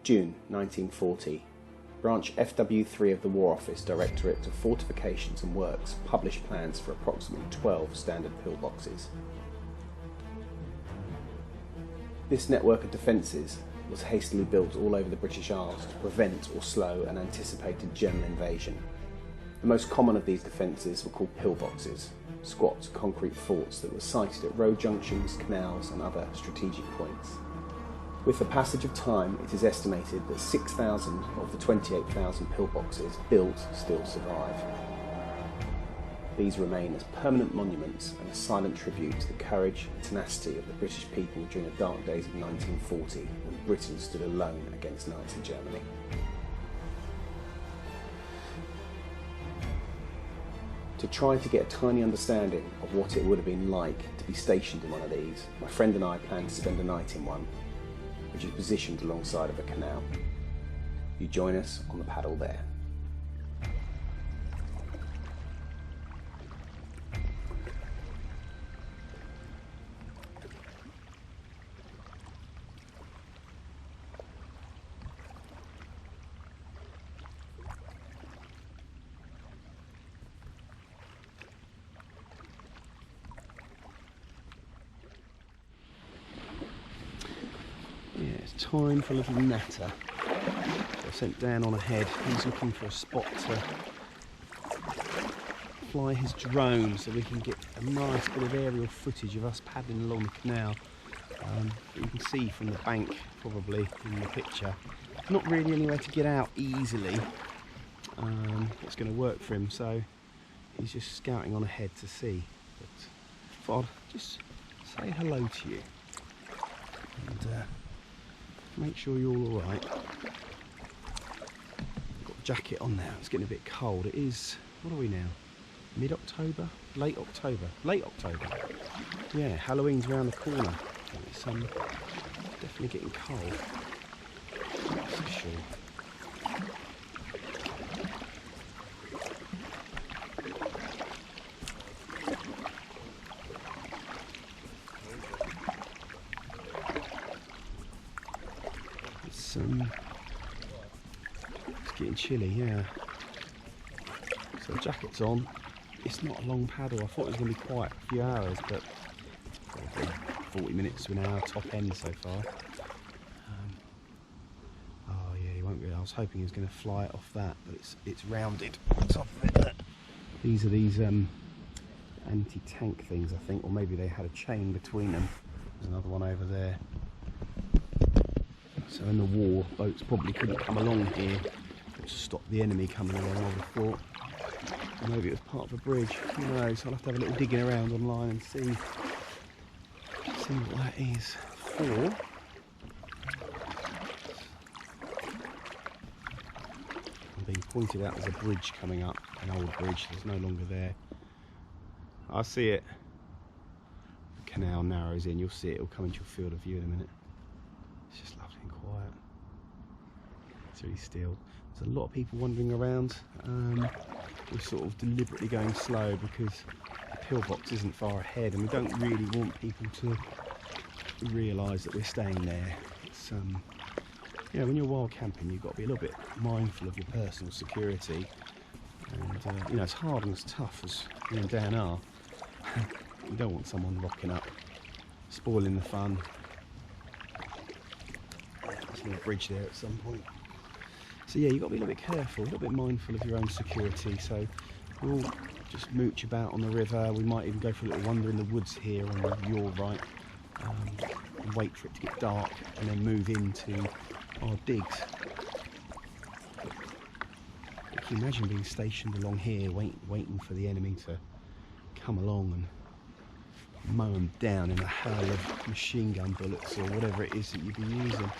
June 1940, Branch FW3 of the War Office Directorate of Fortifications and Works published plans for approximately 12 standard pillboxes. This network of defences was hastily built all over the British Isles to prevent or slow an anticipated German invasion. The most common of these defences were called pillboxes, squat concrete forts that were sited at road junctions, canals and other strategic points. With the passage of time, it is estimated that 6,000 of the 28,000 pillboxes built still survive. These remain as permanent monuments and a silent tribute to the courage and tenacity of the British people during the dark days of 1940, when Britain stood alone against Nazi Germany. To try to get a tiny understanding of what it would have been like to be stationed in one of these, my friend and I planned to spend a night in one, which is positioned alongside of a canal. You join us on the paddle there. Yeah, it's time for a little natter. So I sent Dan on ahead. He's looking for a spot to fly his drone so we can get a nice bit of aerial footage of us paddling along the canal. You can see from the bank, probably, in the picture. Not really anywhere to get out easily. It's going to work for him, so he's just scouting on ahead to see. But I thought I'd just say hello to you. And make sure you're all alright. Got a jacket on now, it's getting a bit cold. It is, what are we now? Mid-October? Late October? Late October. Yeah, Halloween's around the corner. It's definitely getting cold. That's for sure. It's getting chilly, yeah. So the jacket's on. It's not a long paddle. I thought it was going to be quite a few hours, but probably 40 minutes to an hour top end so far. Oh yeah, he won't really. I was hoping he was going to fly it off that, but it's rounded on top of it. These are these anti-tank things, I think, or maybe they had a chain between them. There's another one over there. So in the war, boats probably couldn't come along here to stop the enemy coming along, I would have thought. Or maybe it was part of a bridge, who knows. I'll have to have a little digging around online and see what that is for. I'm being pointed out as a bridge coming up, an old bridge that's no longer there. I see it. The canal narrows in, you'll see it, it'll come into your field of view in a minute. It's just lovely and quiet. It's really still. There's a lot of people wandering around. We're sort of deliberately going slow because the pillbox isn't far ahead, and we don't really want people to realise that we're staying there. It's you know, when you're wild camping, you've got to be a little bit mindful of your personal security, and you know, it's hard and it's tough, as me and Dan are. You don't want someone rocking up, spoiling the fun. A bridge there at some point. So yeah, you've got to be a little bit careful, a little bit mindful of your own security. So we'll just mooch about on the river. We might even go for a little wander in the woods here on your right, and wait for it to get dark and then move into our digs. But can you imagine being stationed along here, waiting for the enemy to come along and mow them down in a hail of machine gun bullets or whatever it is that you'd be using?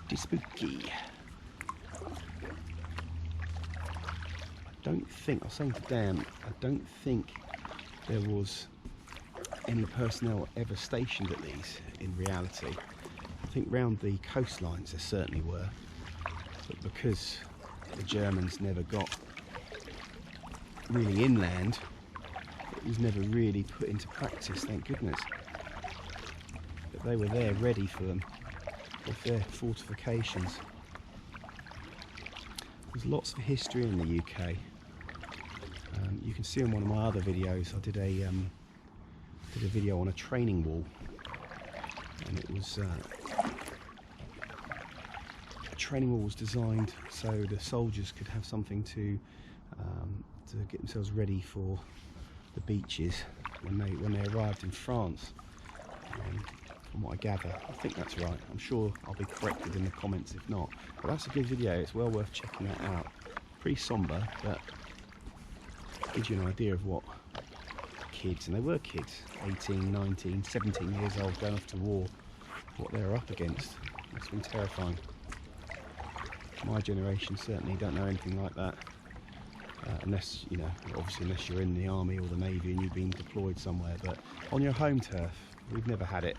Pretty spooky. I was saying to Dan, I don't think there was any personnel ever stationed at these in reality. I think round the coastlines there certainly were, but because the Germans never got really inland, it was never really put into practice, thank goodness. But they were there ready for them. of their fortifications. There's lots of history in the UK. You can see in one of my other videos, I did a video on a training wall, and it was a training wall was designed so the soldiers could have something to get themselves ready for the beaches when they arrived in France. From what I gather, I think that's right. I'm sure I'll be corrected in the comments if not. But that's a good video. It's well worth checking that out. Pretty sombre, but gives you an idea of what kids, and they were kids, 18, 19, 17 years old, going off to war, what they were up against. It's been terrifying. My generation certainly don't know anything like that, unless, you know, obviously unless you're in the army or the navy and you've been deployed somewhere. But on your home turf, we've never had it.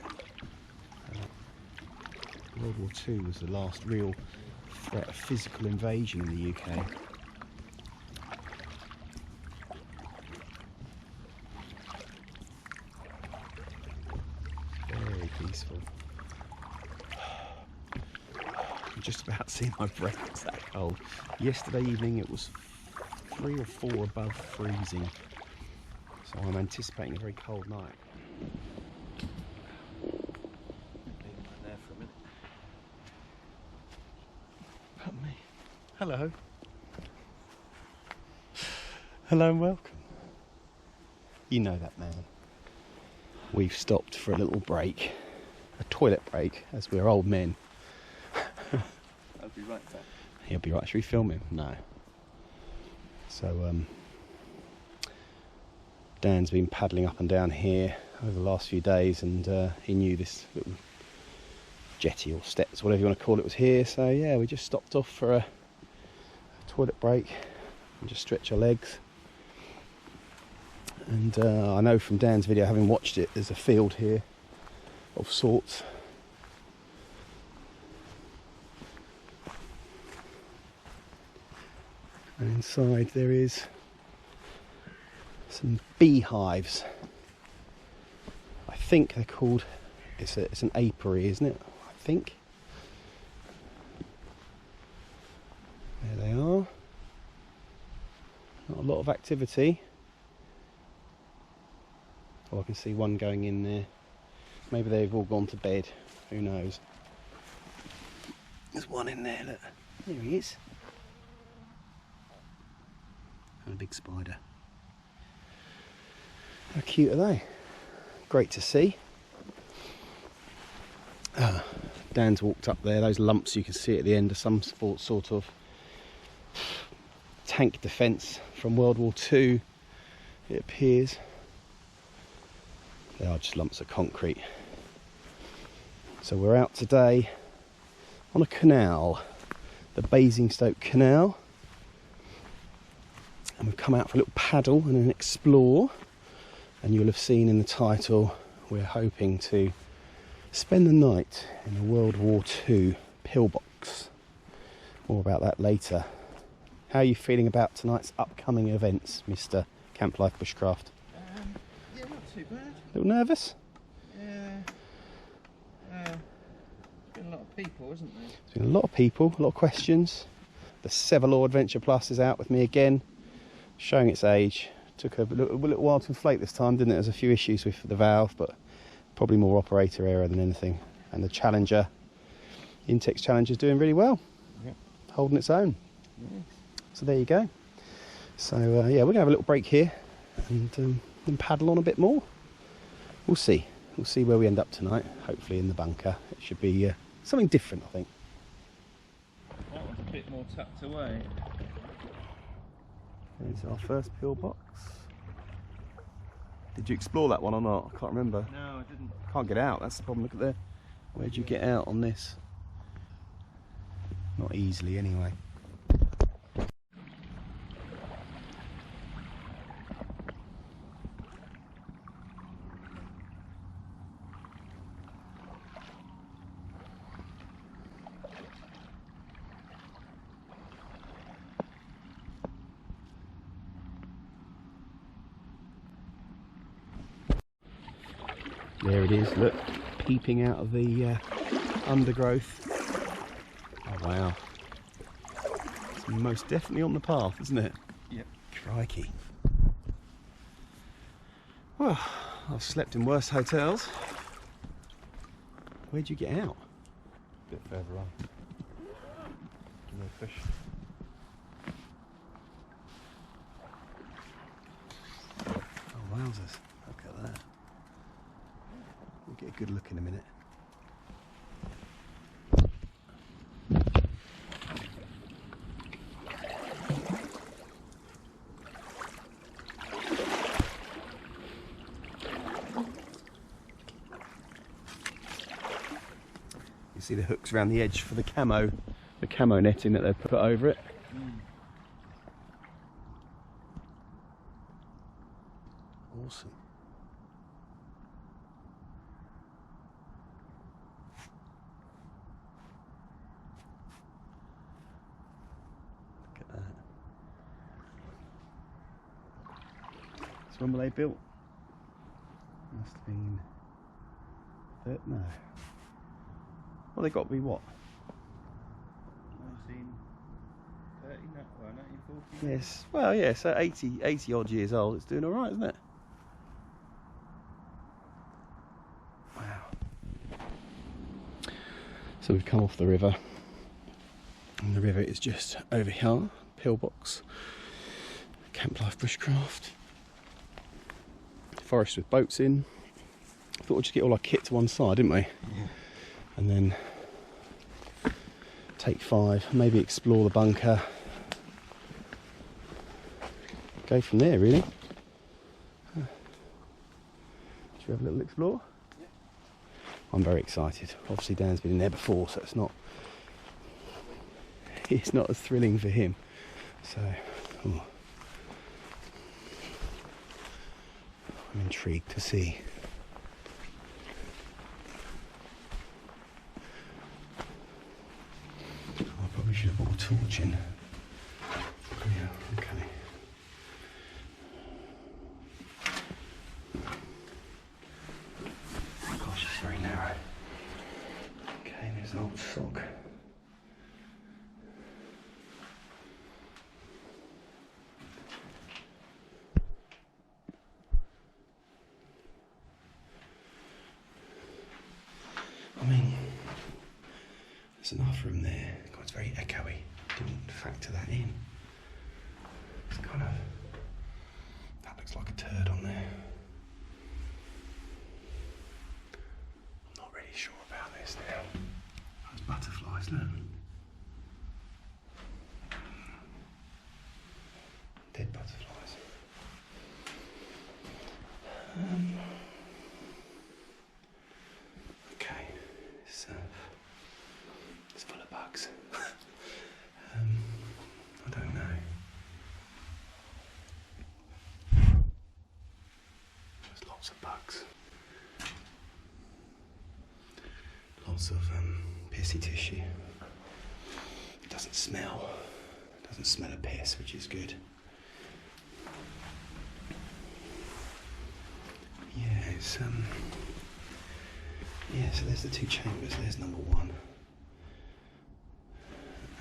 World War II was the last real threat of physical invasion in the UK. Very peaceful. I'm just about seeing my breath, it's that cold. Yesterday evening it was 3 or 4 above freezing, so I'm anticipating a very cold night. Pardon me. Hello. Hello and welcome. You know that man. We've stopped for a little break, a toilet break, as we're old men. I'll be right back. He'll be right. Should we film him? No. So Dan's been paddling up and down here over the last few days, and he knew this little jetty or steps, whatever you want to call it, was here. So yeah, we just stopped off for a toilet break and just stretch our legs. And I know from Dan's video, having watched it, there's a field here of sorts. And inside there is some beehives. I think they're called, it's an apiary, isn't it? I think. There they are. Not a lot of activity. Oh, I can see one going in there. Maybe they've all gone to bed. Who knows? There's one in there, look. There he is. And a big spider. How cute are they? Great to see. Dan's walked up there. Those lumps you can see at the end are some sort of tank defence from World War II, it appears. They are just lumps of concrete. So we're out today on a canal, the Basingstoke Canal. And we've come out for a little paddle and an explore, and you'll have seen in the title we're hoping to spend the night in a World War II pillbox. More about that later. How are you feeling about tonight's upcoming events, Mr. Camp Life Bushcraft? Yeah, not too bad. A little nervous? Yeah. There's been a lot of people, isn't there? There's been a lot of people, a lot of questions. The Sevelaw Adventure Plus is out with me again, showing its age. Took a little while to inflate this time, didn't it? There's a few issues with the valve, but probably more operator error than anything. And the Challenger, Intex Challenger, is doing really well. Yeah. Holding its own. Yeah. So there you go. So yeah, we're going to have a little break here and then paddle on a bit more. We'll see. We'll see where we end up tonight. Hopefully in the bunker. It should be something different, I think. That one's a bit more tucked away. There's our first pillbox. Did you explore that one or not? I can't remember. No, I didn't. Can't get out, that's the problem. Look at there. Where'd you get out on this? Not easily anyway. There it is, look, peeping out of the undergrowth. Oh wow. It's most definitely on the path, isn't it? Yep. Crikey. Well, I've slept in worse hotels. Where'd you get out? A bit further on. No fish. Oh wowzers, look at that. We'll get a good look in a minute. You see the hooks around the edge for the camo netting that they've put over it. Awesome. Look at that. So when were they built? Must have been... no. Well, they've got to be what? 1930, well, 1940. Yes. Well, yeah, so 80 odd years old. It's doing all right, isn't it? Wow. So we've come off the river. And the river is just over here. Pillbox. Camp Life Bushcraft. Forest with boats in. I thought we'd just get all our kit to one side, didn't we? Yeah. And then take 5, maybe explore the bunker. Go from there, really. Should we have a little explore? Yeah. I'm very excited. Obviously Dan's been in there before, so it's not as thrilling for him. So I'm intrigued to see. I should have brought a torch in. Yeah, okay. Gosh, it's very narrow. Okay, there's an old sock. I mean, there's enough room there. God, it's very echoey. Didn't factor that in. It's kind of... that looks like a turd on there. I'm not really sure about this now. Those butterflies, look. Dead butterflies. Okay, so it's full of bugs. I don't know. There's lots of bugs. Lots of pissy tissue. It doesn't smell. It doesn't smell of piss, which is good. Yeah, it's yeah, so there's the 2 chambers. There's number 1.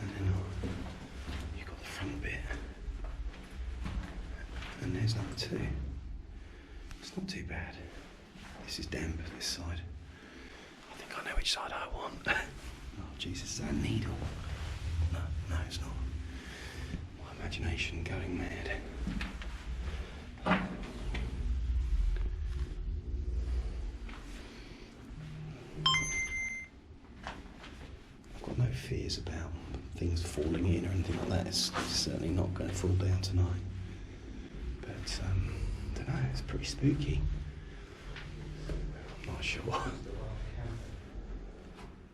And then you've got the front bit. And there's number 2. It's not too bad. This is damp, this side. I think I know which side I want. Oh, Jesus, is that a needle? No, it's not. My imagination going mad. I've got no fears about things falling in or anything like that. It's certainly not going to fall down tonight. But, I don't know, it's pretty spooky. I'm not sure. Are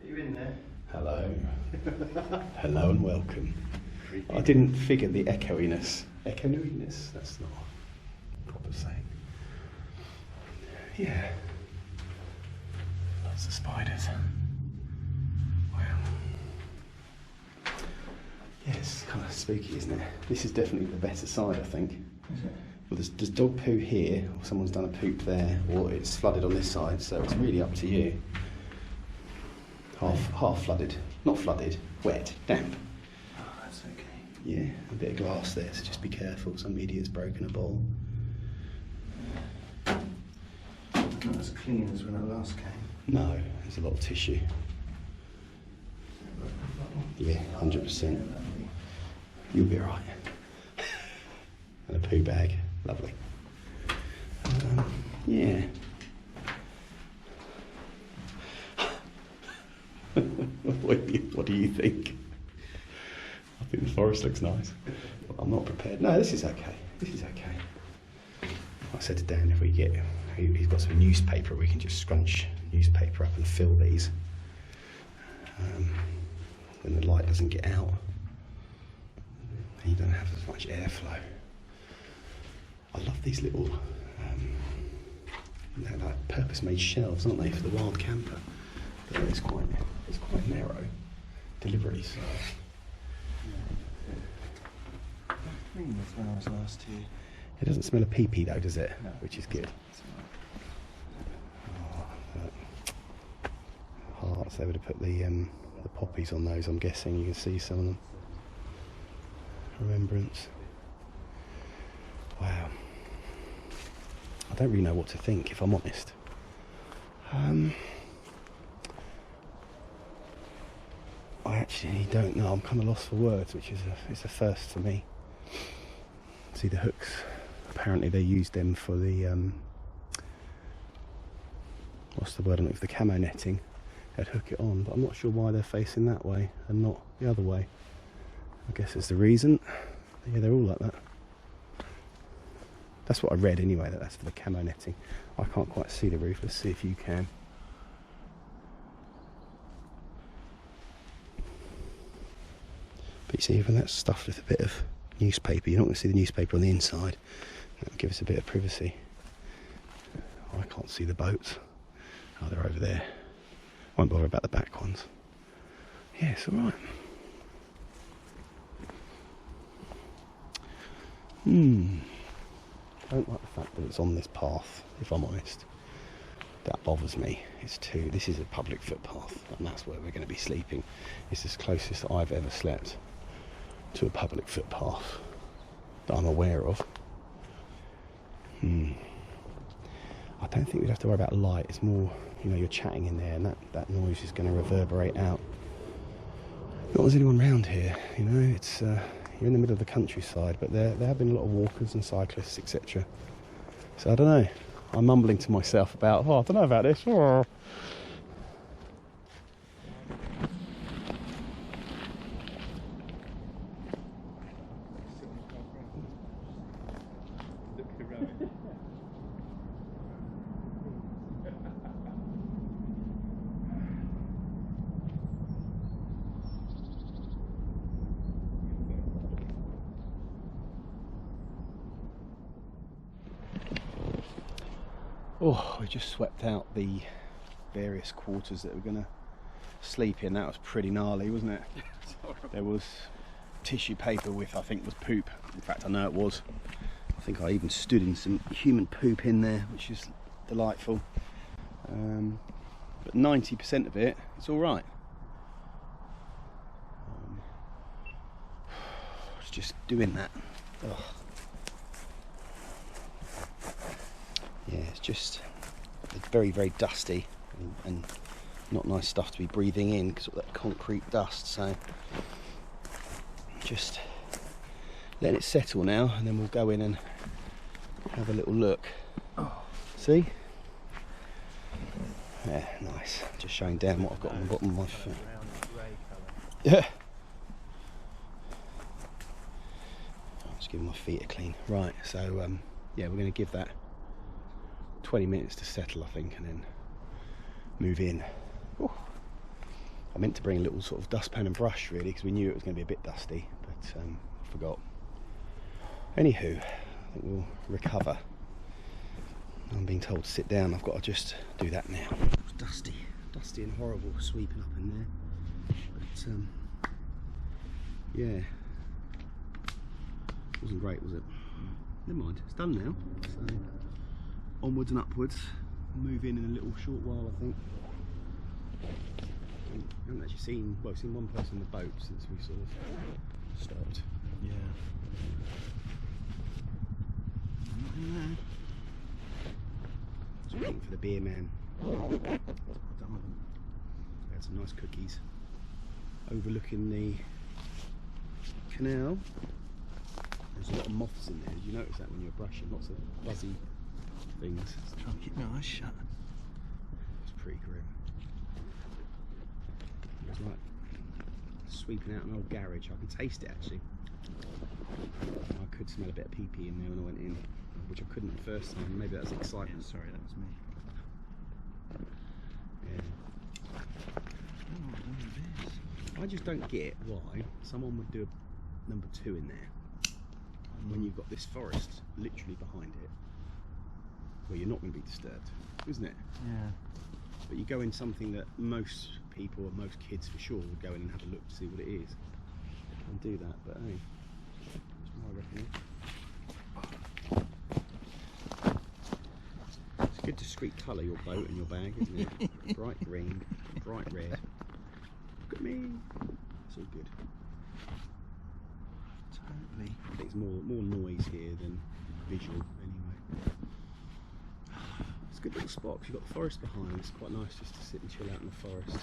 you in there? Hello. Hello and welcome. I didn't figure the echoiness. Echoiness? That's not a proper saying. Yeah. Lots of spiders. Wow. Yeah, it's kind of spooky, isn't it? This is definitely the better side, I think. Is it? Well, there's dog poo here, or someone's done a poop there, or it's flooded on this side, so it's really up to you. half flooded, not flooded, wet, damp. Oh, that's okay. Yeah, a bit of glass there, so just be careful. Some idiot's broken a bowl. Not as clean as when I last came. No, there's a lot of tissue. Yeah, 100%. You'll be alright. And a poo bag, lovely. Yeah. What do you think? I think the forest looks nice. I'm not prepared. No, this is okay. This is okay. I said to Dan, if we get, he's got some newspaper, we can just scrunch newspaper up and fill these. When the light doesn't get out, and you don't have as much airflow. I love these little, they're like purpose-made shelves, aren't they, for the wild camper? But it's quite narrow, deliberately so. Clean as when I was last here. It doesn't smell of pee-pee though, does it? No. Which is good. Hearts, they would have put the poppies on those, I'm guessing. You can see some of them. Remembrance. Wow. I don't really know what to think, if I'm honest. I actually don't know. I'm kind of lost for words, which is it's a first for me. See the hooks. Apparently they used them for the what's the word? I don't know, for the camo netting. They'd hook it on, but I'm not sure why they're facing that way and not the other way. I guess it's the reason. Yeah, they're all like that. That's what I read anyway, that's for the camo netting. I can't quite see the roof. Let's see if you can. But you see, even that's stuffed with a bit of newspaper. You're not going to see the newspaper on the inside. That'll give us a bit of privacy. I can't see the boats. Oh, they're over there. Won't bother about the back ones. Yeah, it's alright. I don't like the fact that it's on this path, if I'm honest. That bothers me. This is a public footpath, and that's where we're going to be sleeping. It's the closest I've ever slept to a public footpath that I'm aware of. I don't think we'd have to worry about light. It's more, you're chatting in there, and that noise is going to reverberate out. Not there's anyone round here, it's you're in the middle of the countryside, but there have been a lot of walkers and cyclists, etc. So I don't know. I'm mumbling to myself about, I don't know about this. Oh. Oh, we just swept out the various quarters that we're going to sleep in. That was pretty gnarly, wasn't it? There was tissue paper with, I think, was poop. In fact, I know it was. I think I even stood in some human poop in there, which is delightful. But 90% of it, it's all right. It's just doing that. Ugh. Yeah, it's very, very dusty and not nice stuff to be breathing in because of that concrete dust. So just letting it settle now, and then we'll go in and have a little look. See? Yeah, nice. Just showing Dan what I've got on the bottom of my foot. Yeah. I'm just giving my feet a clean. Right, so yeah, we're going to give that 20 minutes to settle, I think, and then move in. Ooh. I meant to bring a little sort of dustpan and brush, really, because we knew it was going to be a bit dusty, but I forgot. Anywho, I think we'll recover. I'm being told to sit down. I've got to just do that now. It's dusty and horrible sweeping up in there. But yeah, wasn't great, was it? Never mind, it's done now. So onwards and upwards. We'll move in a little short while, I think. haven't actually seen, well, seen one person in the boat since we sort of stopped. Yeah. Not in there. Just waiting for the beer man. Done with them. Had some nice cookies. Overlooking the canal. There's a lot of moths in there. Did you notice that when you were brushing? Lots of fuzzy things. Let's try and keep my eyes shut. It's pretty grim. It's like sweeping out an old garage. I can taste it actually. I could smell a bit of pee-pee in there when I went in, which I couldn't the first time. Maybe that's excitement. Yeah, sorry, that was me. Yeah. Oh, I don't know what it is. I just don't get why someone would do a number 2 in there when you've got this forest literally behind it, where you're not going to be disturbed, isn't it? Yeah. But you go in something that most people or most kids for sure would go in and have a look to see what it is and do that. But hey, that's my reckoning. It's a good discreet colour, your boat and your bag, isn't it? Bright green, bright red. Look at me. It's all good. Totally. I think it's more noise here than visual anyway. It's a good little spot because you've got the forest behind. It's quite nice just to sit and chill out in the forest.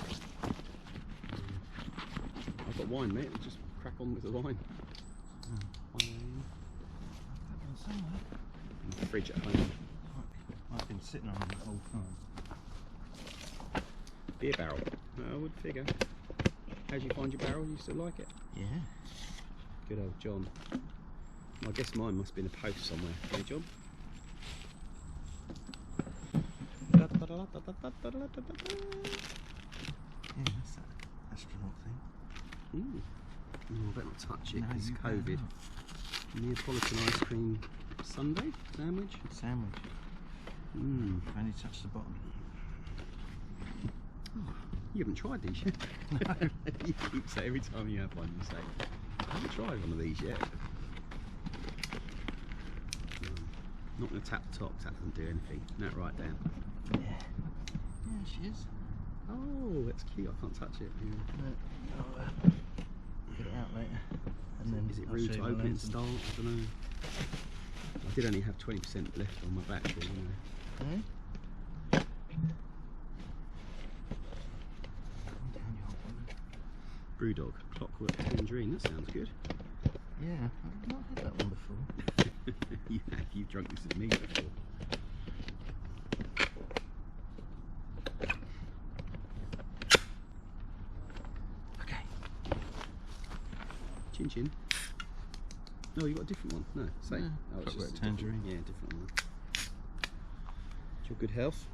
I've got wine, mate. Just crack on with the wine. Wine. Somewhere. In the fridge at home. I've been sitting on it the whole time. Beer barrel. I would figure. How do you find your barrel? You still like it? Yeah. Good old John. I guess mine must be in a post somewhere. Hey, John? Yeah, that's that astronaut thing. Ooh. Oh, I better not touch it No, because you COVID. better Neapolitan ice cream sundae sandwich. Sandwich. Mmm. I've only touched the bottom. You haven't tried these yet. No. You keep saying every time you have one, you say, I haven't tried one of these yet. Not going to tap the top, that doesn't do anything. No, right down. Yeah. Yeah, she is. Oh, that's cute. I can't touch it. Yeah. No, I'll get it out later. And then Is it I'll rude show to you my open it and lens start? I don't know. I did only have 20% left on my battery, you know. Eh? Calm down, you old woman. Brewdog, Clockwork Tangerine, that sounds good. Yeah, I've not had that one before. You have, you've drunk this with me before. Okay. Chin chin. No, you got a different one. No, same. No, Oh, it's Clockwork just a different- Tangerine. Yeah, different one. It's your good health.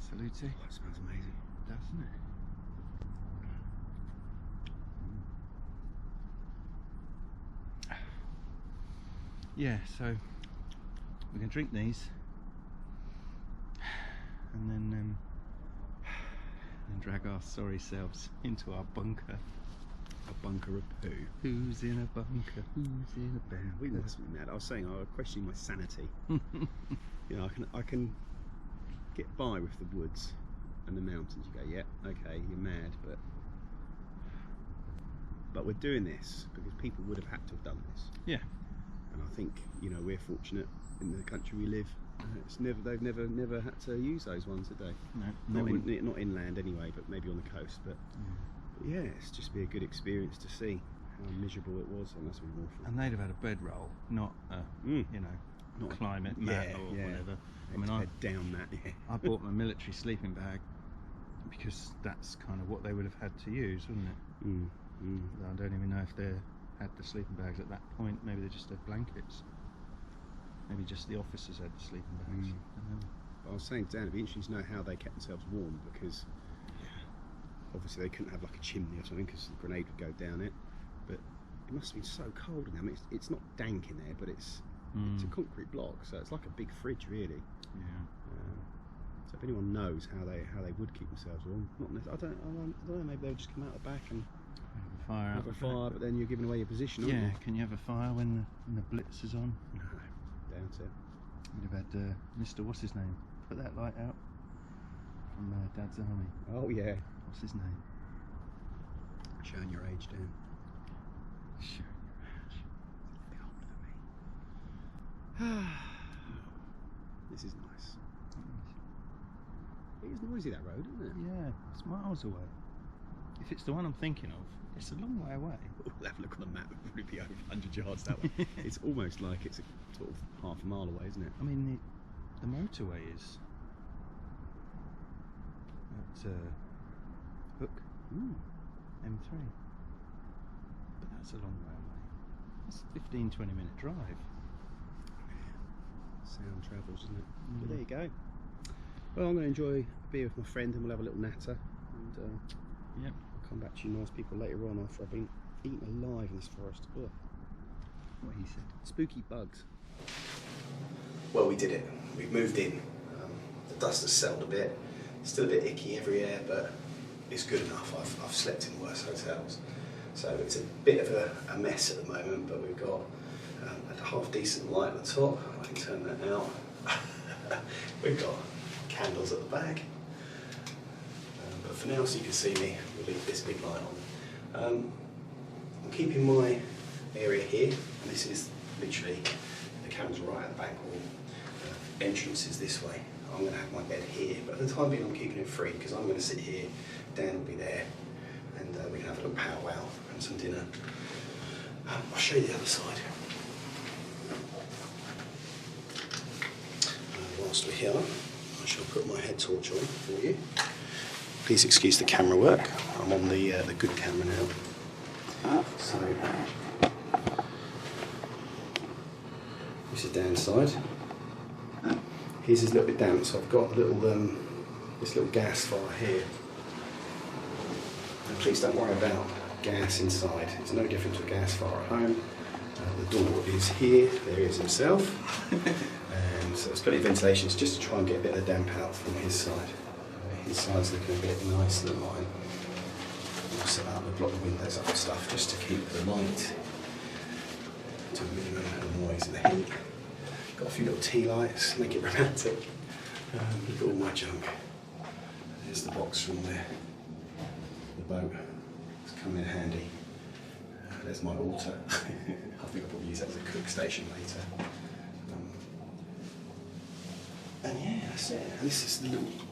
Salute. Oh, it smells amazing. Doesn't it? Yeah, so we can drink these and then drag our sorry selves into our bunker. A bunker of poo. Who's in a bunker? Who's in a bunker? We must be mad. I was saying I was questioning my sanity. You know, I can get by with the woods and the mountains. You go, yeah, okay, you're mad, but we're doing this because people would have had to have done this. Yeah. And I think, you know, we're fortunate in the country we live. They've never had to use those ones, did they? No, Not inland anyway, but maybe on the coast. But yeah, it's just be a good experience to see how miserable it was. And that's been awful. and they'd have had a bedroll, not a you know, Not a- climate mat or whatever. I mean, Head down that. Yeah. I bought my military sleeping bag because that's kind of what they would have had to use, wouldn't it? I don't even know if they had the sleeping bags at that point. Maybe they just had blankets. Maybe just the officers had the sleeping bags. I was saying to Dan, it'd be interesting to know how they kept themselves warm, because obviously they couldn't have like a chimney or something because the grenade would go down it. But it must have been so cold in there. I mean, it's not dank in there, but it's a concrete block, so it's like a big fridge, really. Yeah. So if anyone knows how they would keep themselves warm, not necessarily, I don't know. Maybe they'll just come out the back and Have a fire out have a the back. fire, but then you're giving away your position, aren't Yeah, you? can you have a fire when the blitz is on? No, doubt it. You'd have had Mr. What's his name? Put that light out from Dad's Army. Oh yeah, What's his name? Showing your age, Dan. Showing your age. A bit older than me. This is nice. It is noisy, that road, isn't it? Yeah, it's miles away. If it's the one I'm thinking of, it's a long way away. We'll have a look on the map, it'll probably be over 100 yards that way. It's almost like it's a, sort of half a mile away, isn't it? I mean, the motorway is at Hook M3, but that's a long way away. It's a 15-20 minute drive. Sound travels, isn't it? But there you go. Well, I'm going to enjoy a beer with my friend and we'll have a little natter. And Yep. I'll come back to you nice people later on after I've been eaten alive in this forest. Ugh. What he said. Spooky bugs. Well, we did it. We've moved in. The dust has settled a bit. It's still a bit icky everywhere, but it's good enough. I've slept in worse hotels. So it's a bit of a mess at the moment, but we've got a half decent light at the top. I can turn that out. We've got candles at the back. But for now, so you can see me, we'll leave this big light on. I'm keeping my area here, and this is literally, the camera's right at the back wall. Entrance is this way. I'm going to have my bed here, but for the time being I'm keeping it free because I'm going to sit here, Dan will be there, and we can have a little powwow and some dinner. I'll show you the other side. Whilst we're here, I shall put my head torch on for you. Please excuse the camera work. I'm on the good camera now. So this is Dan's side. His is a little bit damp, so I've got a little this little gas fire here. And please don't worry about gas inside. It's no different to a gas fire at home. The door is here. There he is himself. So there's plenty of ventilation. It's just to try and get a bit of the damp out from his side. His side's looking a bit nicer than mine. I'll set up and block the windows up and stuff just to keep the light to a minimum and the noise and the heat. Got a few little tea lights, make it romantic. Look at all my junk. There's the box from the boat. It's coming in handy. There's my altar. I think I'll probably use that as a cook station later. And yeah, that's it. And this is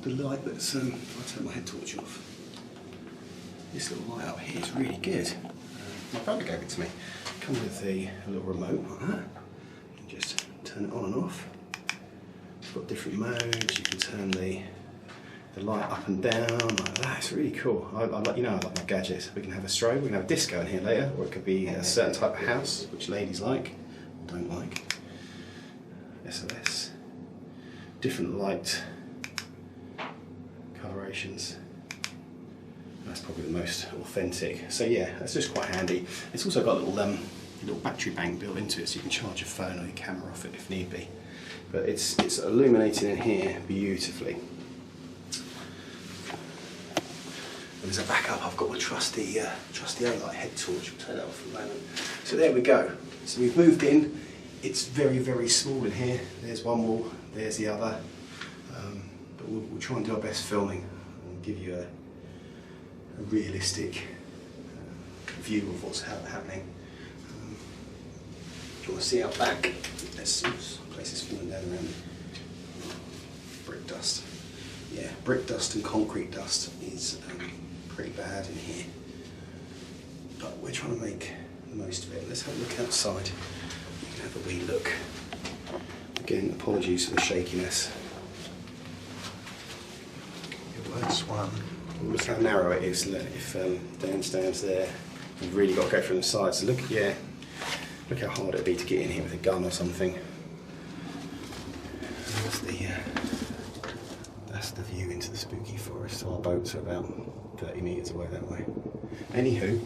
the light that's, I'll turn my head torch off. This little light up here is really good. My brother gave it to me. Comes with a little remote like that. You can just turn it on and off. It's got different modes. You can turn the light up and down like that. It's really cool. I like, you know, I like my gadgets. We can have a strobe. We can have a disco in here later, or it could be a certain type of house, which ladies like or don't like. SOS. Different light colorations. That's probably the most authentic. So yeah, that's just quite handy. It's also got a little battery bank built into it, so you can charge your phone or your camera off it if need be. But it's illuminating in here beautifully. And as a backup, I've got my trusty A-light head torch. I'll turn that off for a moment. So there we go. So we've moved in. It's very, very small in here. There's one wall, there's the other. But we'll try and do our best filming and give you a realistic view of what's happening. If you want to see out back, there's some places falling down around me. Brick dust. Yeah, brick dust and concrete dust is pretty bad in here. But we're trying to make the most of it. Let's have a look outside. We can have a wee look. Again, apologies for the shakiness. That's one. Look how narrow it is. If Dan's down there, you've really got to go from the side. So look how hard it'd be to get in here with a gun or something. That's the view into the spooky forest. Our boats are about 30 metres away that way. Anywho,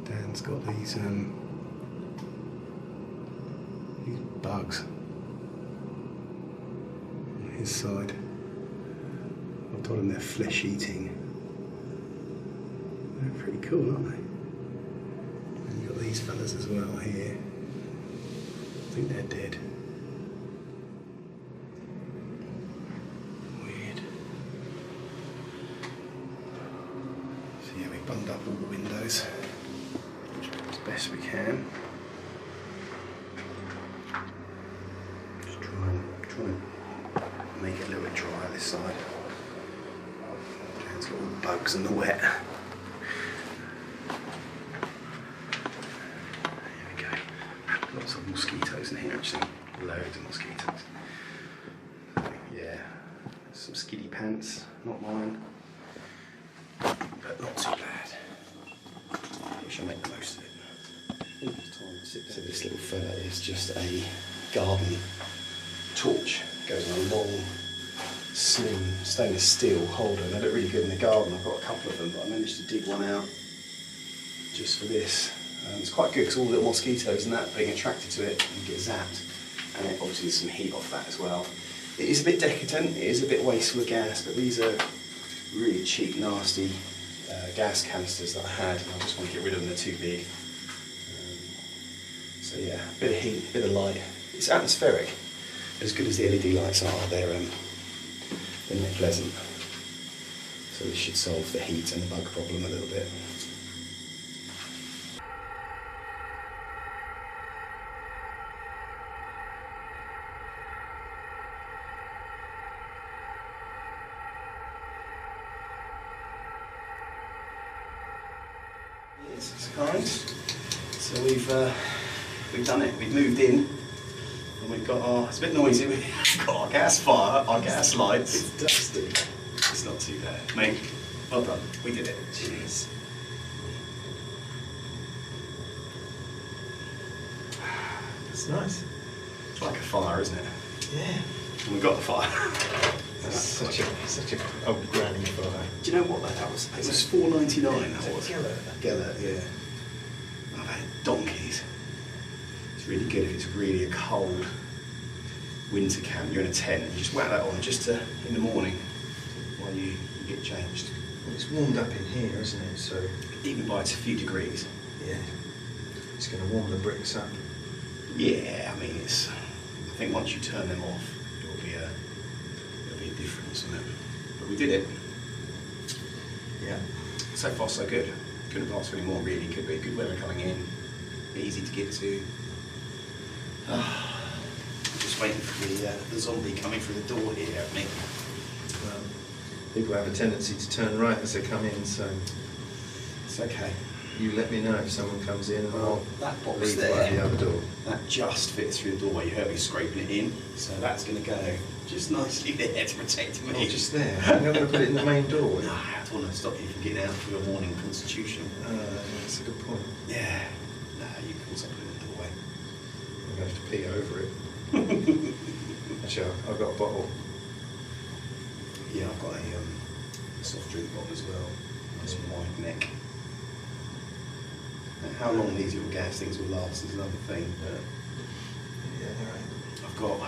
Dan's got these bugs on his side. I've told him they're flesh eating. They're pretty cool, aren't they? And you've got these fellas as well here. I think they're dead. yeah, we bunged up all the windows as best we can. Just trying to make it a little bit drier this side. It's got all the bugs and the wet. There we go. Lots of mosquitoes in here actually. Loads of mosquitoes. Yeah. Some skiddy pants, not mine. But not too bad. We shall make the most of it. So this little fella is just a garden torch. It goes on a long, slim stainless steel holder. They look really good in the garden. I've got a couple of them, but I managed to dig one out just for this. It's quite good because all the little mosquitoes and that being attracted to it and get zapped. And it obviously there's some heat off that as well. It is a bit decadent, it is a bit wasteful of gas, but these are really cheap, nasty gas canisters that I had, and I just want to get rid of them, they're too big. So yeah, a bit of heat, a bit of light. It's atmospheric. As good as the LED lights are, they're not pleasant. So this should solve the heat and the bug problem a little bit. It's kind. So we've done it. We've moved in, and we've got our. It's a bit noisy. We've got our gas fire, our gas lights. It's dusty. It's not too bad, mate. Well done. We did it. Cheers. It's nice. It's like a fire, isn't it? Yeah. And we've got the fire. That's such a old granny fire. Do you know what that was? It was $4.99. That was. Gellert, yeah. I've had donkeys. It's really good if it's really a cold winter camp. You're in a tent and you just whack that on just in the morning while you get changed. Well, it's warmed up in here, isn't it? So even by a few degrees. yeah, it's going to warm the bricks up. Yeah, I mean it's. I think once you turn them off, it'll be a difference, won't it? But we did it. Yeah. So far, so good. Couldn't ask for any more, really, could we? Good weather coming in, easy to get to. Just waiting for the zombie coming through the door here at me. Well, people have a tendency to turn right as they come in, so It's okay. you let me know if someone comes in, and I'll That box leave there, by the other door. that just fits through the doorway. You heard me scraping it in, so that's going to go just nicely there to protect me. Oh, just there. You're not going to put it in the main door. No, I don't want to stop you from getting out for your morning constitution. That's a good point. Yeah. No, you can also put it in the doorway. I'm going to have to pee over it. Actually, I've got a bottle. Yeah, I've got a soft drink bottle as well. Nice wide neck. Now, how long these little gas things will last is another thing, but Yeah, they're right. I've got,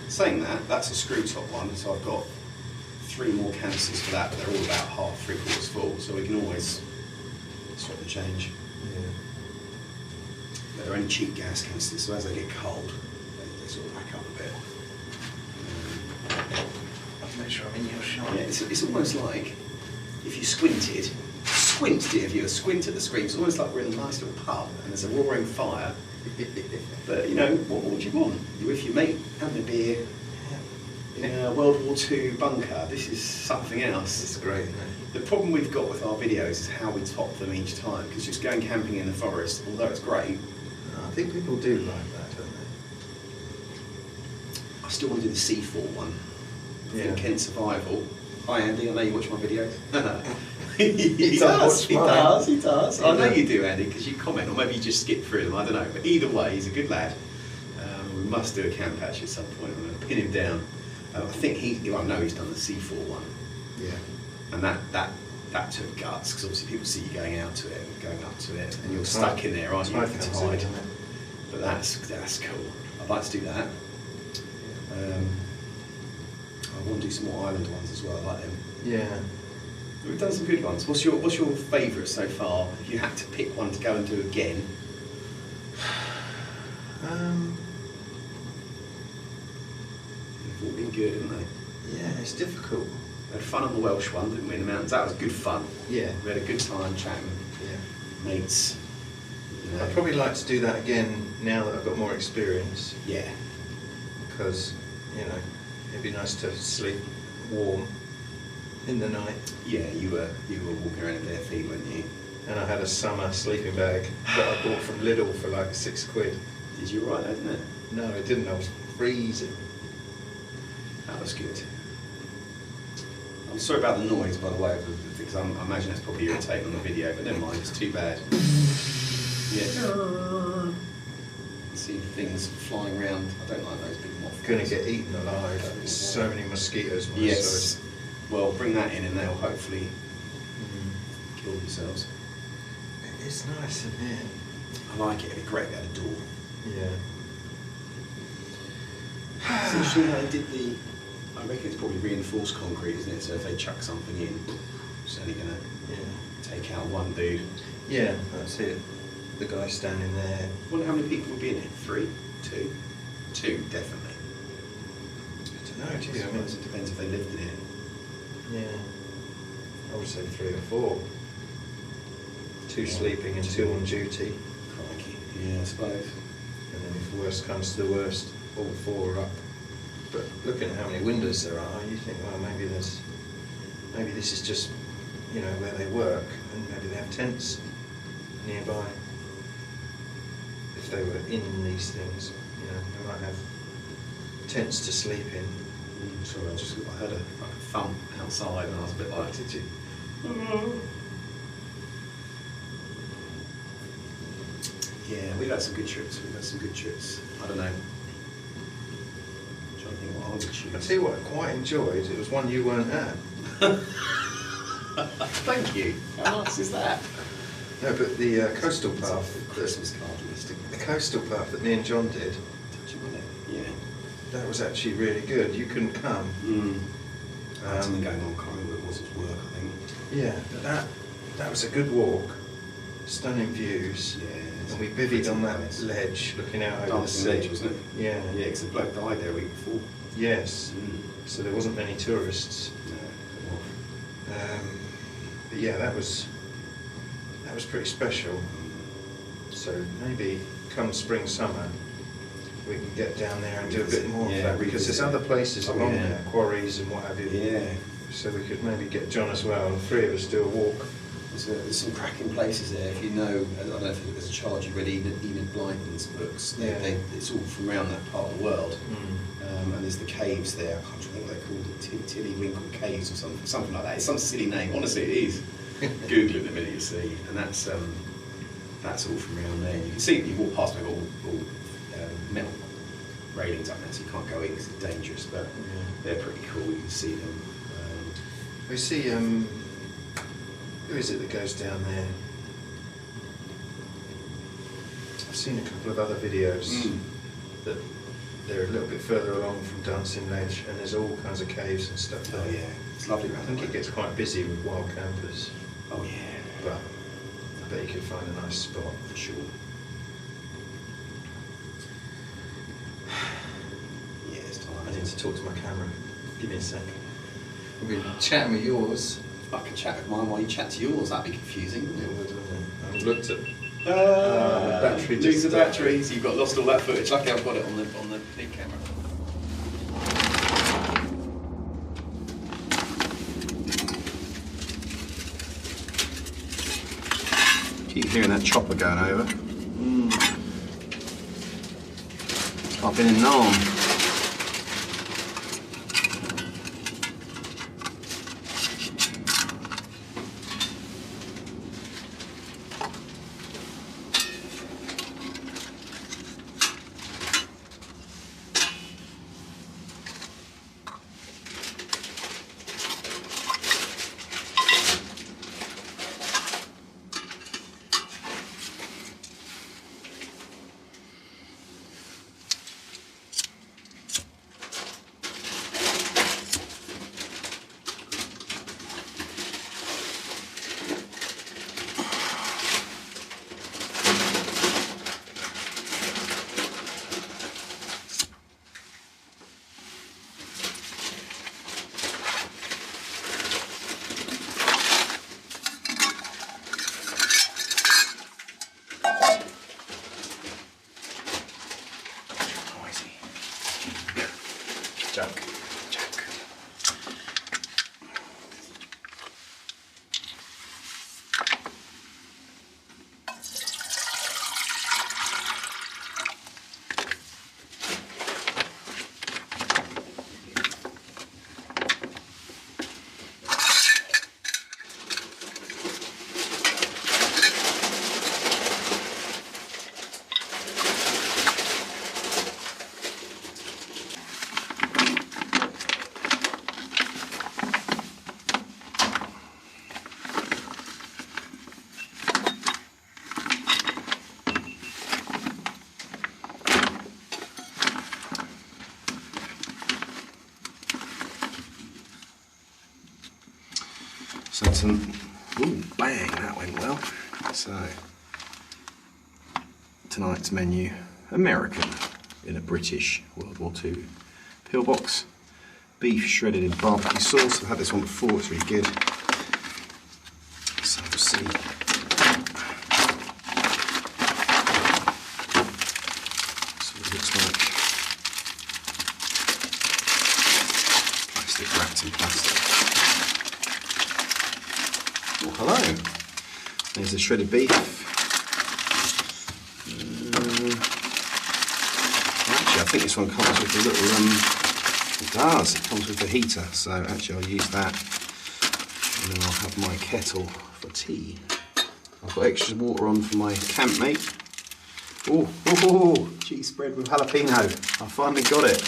saying that, that's a screw top one, so I've got 3 more canisters for that, but they're all about half, 3/4 full, so we can always swap and change. Yeah. But they're only cheap gas canisters, so as they get cold, they sort of back up a bit. Make sure I'm in your shot. Yeah, it's almost like if you squinted if you squint at the screen, it's almost like we're in a nice little pub and there's a roaring fire. But you know, what would you want? You're with your mate having a beer in a World War II bunker. This is something else. It's great, isn't it? The problem we've got with our videos is how we top them each time, because just going camping in the forest, although it's great, I think people do like that, don't I still want to do the C4 one. Yeah. In Kent Survival. Hi Andy, I know you watch my videos. He he does, does. I know you do, Andy, because you comment, or maybe you just skip through them, I don't know. But either way, he's a good lad. We must do a camp patch at some point. I'm going to pin him down. I think I know he's done the C4 one. Yeah. And that took guts, because obviously people see you going out to it, and going up to it, and you're stuck in there, aren't you? Tide With the comes in, tide. isn't it? But that's cool. I'd like to do that. I want to do some more island ones as well. I like them. Yeah. We've done some good ones. What's your favourite so far? If you had to pick one to go and do again. They've all been good, haven't they? Yeah, it's difficult. We had fun on the Welsh one, didn't we, in the mountains? That was good fun. Yeah. We had a good time chatting. Yeah. Mates. You know. I'd probably like to do that again now that I've got more experience. Yeah. Because, you know, it'd be nice to sleep warm in the night. Yeah, you were walking around in bare feet, weren't you? And I had a summer sleeping bag that I bought from Lidl for like £6. Did you right, didn't it? No, it didn't. I was freezing. That was good. I'm sorry about the noise, by the way, because I imagine that's probably irritating on the video, but never mind, it's too bad. Yeah. See things flying around. I don't like those big moths. Gonna get eaten alive. There's so many mosquitoes. On Yes. this side. Well, bring that in and they'll hopefully kill themselves. It's nice in here. I like it. It'd be great if they had a door. Yeah. It's interesting how they did the. I reckon it's probably reinforced concrete, isn't it? So if they chuck something in, it's only going to take out one dude. Yeah, that's it. The guy standing there. I wonder how many people would be in it? 3? 2? 2, definitely. I don't know, do you? I mean, It depends if they lived in it. yeah. I would say 3 or 4. 2 sleeping and 2 on duty. Crikey. Yeah, I suppose. And then if worst comes to the worst, all 4 are up. But looking at how many windows there are, you think, well, maybe this is just, you know, where they work, and maybe they have tents nearby. If they were in these things, you know, they might have tents to sleep in. Sorry, I heard a thump outside, and I was a bit like, Did you? Yeah, we've had some good trips. I don't know. I'm trying to think what I would choose. I tell you what, I quite enjoyed. It was one you weren't at. Thank you. How nice is that? No, but the coastal path, Christmas card listing. the coastal path that me and John did, Yeah. that was actually really good. You couldn't come. I had something going on. I can't remember what it was. It was work, I think. Yeah, but that was a good walk. Stunning views. Yeah. And we bivvied on that ledge, looking out over the sea. Ledge, wasn't it? Yeah. Yeah, because the bloke died there a week before. Yes. So there wasn't many tourists. No. But yeah, that was pretty special. So maybe come spring, summer, we can get down there and do a bit more of that, because there's other places along there, quarries and what have you. Yeah. So we could maybe get John as well, and 3 of us do a walk. There's some cracking places there. If you know, I don't know if there's a child you read Enid Blyton's books. It's all from around that part of the world. And there's the caves there. I can't think what they're called. Tillywinkle Caves or something like that. It's some silly name. Honestly, it is. Google it the minute you see. And that's all from around there. You can see you walk past them all metal railings up there, so you can't go in because it's dangerous. But they're pretty cool. You can see them. We see, who is it that goes down there? I've seen a couple of other videos that they're a little bit further along from Dancing Ledge, and there's all kinds of caves and stuff there. Oh yeah, it's lovely. I think it gets quite busy with wild campers. Oh yeah. But I bet you could find a nice spot. For sure. Yeah, it's time. I need to talk to my camera. Give me a sec. We've been chatting with yours. I can chat with mine while you chat to yours. That'd be confusing, wouldn't It it? would, wouldn't it? I've looked at Battery lose the batteries. You've got lost all that footage. Lucky I've got it on the big camera. Keep hearing that chopper going over. I've been in Nam. So some, ooh, bang, that went well. So, tonight's menu, American in a British World War II pillbox. Beef shredded in barbecue sauce. I've had this one before, it's really good. So we'll see. That's what it looks like. Plastic wrapped in plastic. Oh, hello. There's the shredded beef. Actually, I think this one comes with a little, it does, it comes with a heater, so actually I'll use that. And then I'll have my kettle for tea. I've got extra water on for my campmate. Oh, cheese spread with jalapeno. I finally got it.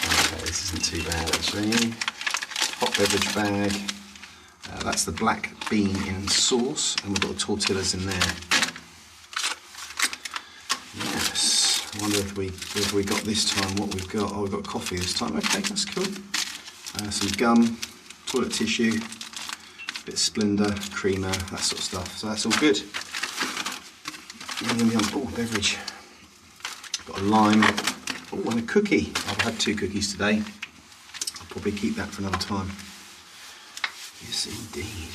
Okay, this isn't too bad actually. Hot beverage bag. That's the black bean in sauce, and we've got the tortillas in there. Yes, I wonder if we got this time what we've got. Oh, we've got coffee this time. Okay, that's cool. Some gum, toilet tissue, a bit of Splenda, creamer, that sort of stuff. So that's all good. Oh, beverage. Got a lime. Oh, and a cookie. I've had 2 cookies today. I'll probably keep that for another time. Yes, indeed.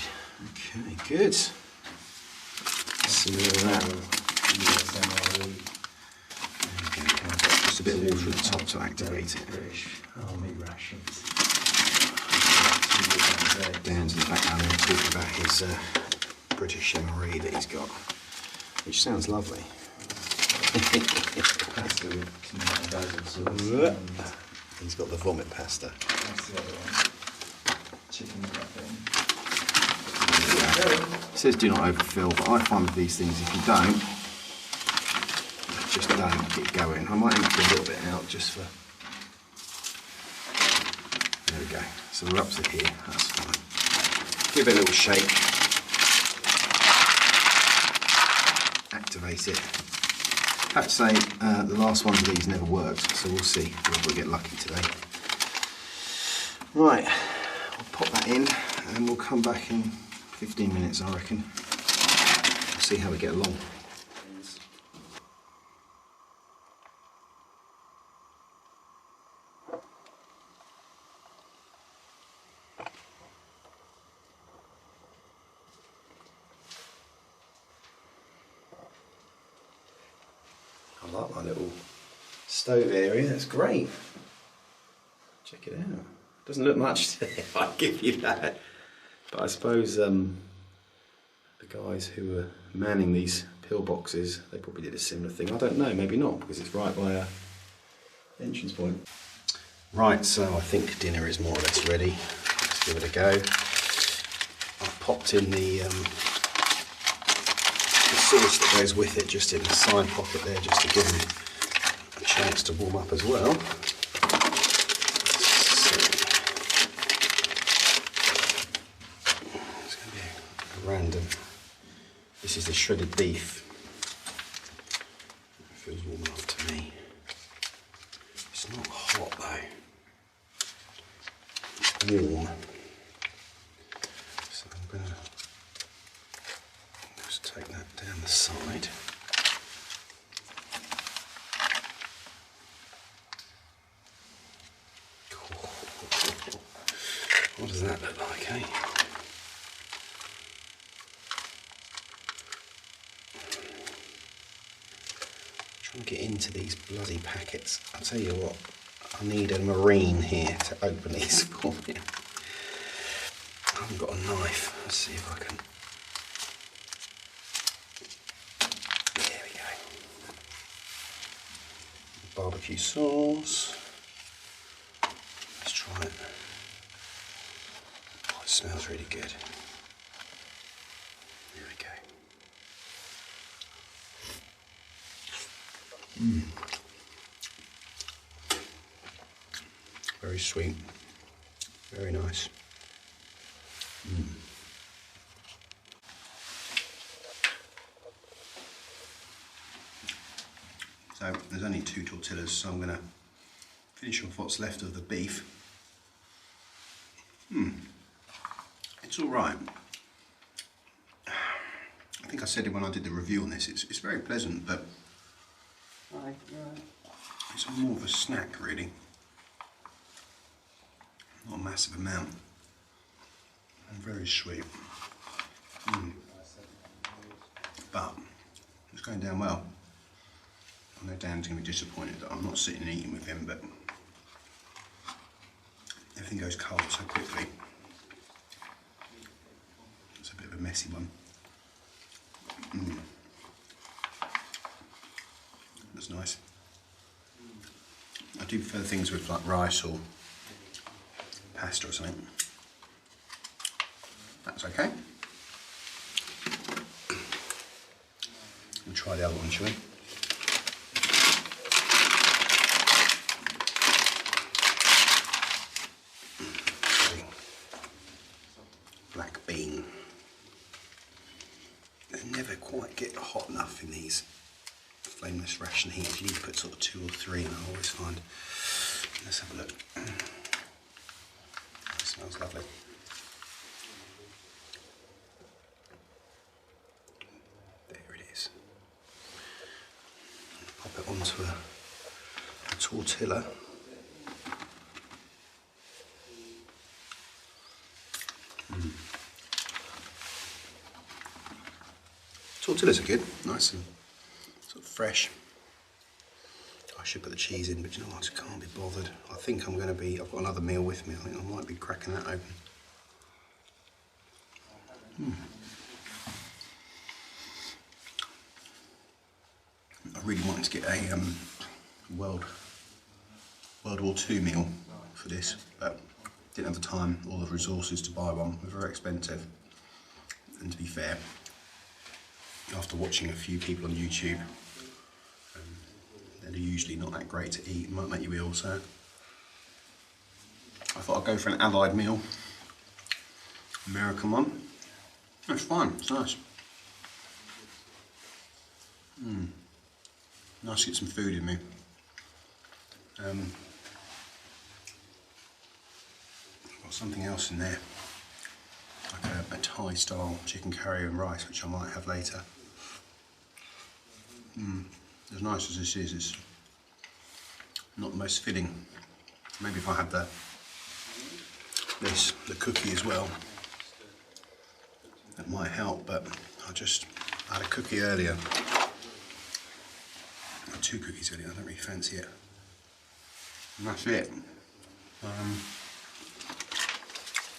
Okay, good. Similar to that. Just a bit of water at the top to activate it. Army rations. Dan's in the background there talking about his British MRE that he's got, which sounds lovely. He's got the vomit pasta. It says do not overfill, but I find with these things, if you don't, just don't keep going. I might empty a little bit out just for. There we go. So we're up to here. That's fine. Give it a little shake. Activate it. I have to say, the last one of these never worked, so we'll see if we'll get lucky today. Right, I'll pop that in and we'll come back in 15 minutes, I reckon. We'll see how we get along. I like my little stove area, it's great. Check it out. Doesn't look much today, I'll give you that. But I suppose the guys who were manning these pillboxes, they probably did a similar thing. I don't know, maybe not, because it's right by a entrance point. Right, so I think dinner is more or less ready. Let's give it a go. I've popped in the sauce that goes with it just in the side pocket there, just to give them a chance to warm up as well. So, it's going to be a random. This is the shredded beef. It feels warm enough to me. It's not hot though. It's warm. So I'm going to take that down the side. What does that look like, eh? Trying to get into these bloody packets. I'll tell you what, I need a marine here to open these for me. I haven't got a knife. Let's see if I can. Barbecue sauce. Let's try it. Oh, it smells really good. There we go. Very sweet. Very nice. So there's only 2 tortillas, so I'm going to finish off what's left of the beef. It's all right. I think I said it when I did the review on this. It's very pleasant, but it's more of a snack, really. Not a massive amount. And very sweet. But it's going down well. I know Dan's going to be disappointed that I'm not sitting and eating with him, but everything goes cold so quickly. It's a bit of a messy one. That's nice. I do prefer things with like rice or pasta or something. That's okay. We'll try the other one, shall we? Black bean. They never quite get hot enough in these flameless ration heaters. You need to put sort of 2 or 3 in, I always find. Let's have a look. It smells lovely. There it is. Pop it onto a tortilla. Tortillas are good, nice and sort of fresh. I should put the cheese in, but you know what, I can't be bothered. I think I'm going to be, I've got another meal with me, I think I might be cracking that open. I really wanted to get a World War II meal for this, but didn't have the time or the resources to buy one. They're very expensive, and to be fair, after watching a few people on YouTube, they're usually not that great to eat, might make you ill, so I thought I'd go for an Allied meal, American one. It's fine, it's nice. Nice to get some food in me. I've got something else in there, like a Thai style chicken curry and rice, which I might have later. As nice as this is, it's not the most filling. Maybe if I had the cookie as well, that might help, but I had a cookie earlier. I had 2 cookies earlier, I don't really fancy it. And that's it.